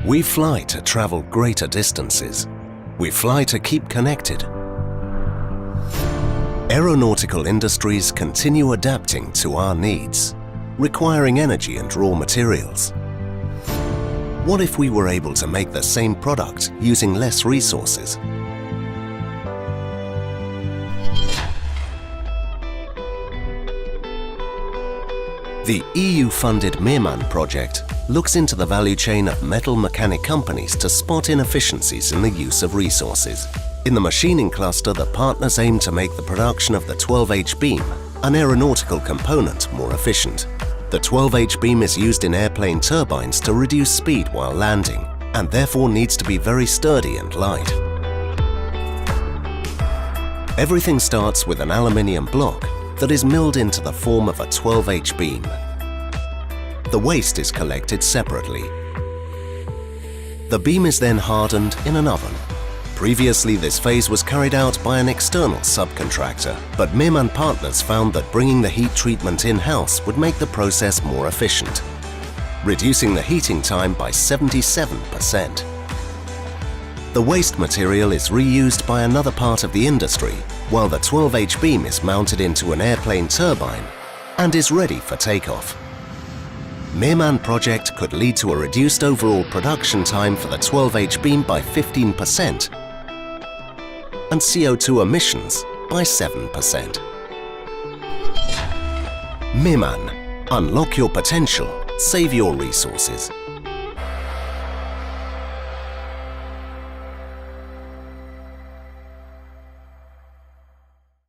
We fly to travel greater distances. We fly to keep connected. Aeronautical industries continue adapting to our needs, requiring energy and raw materials. What if we were able to make the same product using less resources? The EU-funded MEMAN project looks into the value chain of metal mechanic companies to spot inefficiencies in the use of resources. In the machining cluster, the partners aim to make the production of the 12H beam, an aeronautical component, more efficient. The 12H beam is used in airplane turbines to reduce speed while landing, and therefore needs to be very sturdy and light. Everything starts with an aluminium block that is milled into the form of a 12H beam. The waste is collected separately. The beam is then hardened in an oven. Previously, this phase was carried out by an external subcontractor, but MEMAN partners found that bringing the heat treatment in-house would make the process more efficient, reducing the heating time by 77%. The waste material is reused by another part of the industry, while the 12H beam is mounted into an airplane turbine and is ready for takeoff. MEMAN project could lead to a reduced overall production time for the 12H beam by 15% and CO2 emissions by 7%. MEMAN. Unlock your potential, save your resources.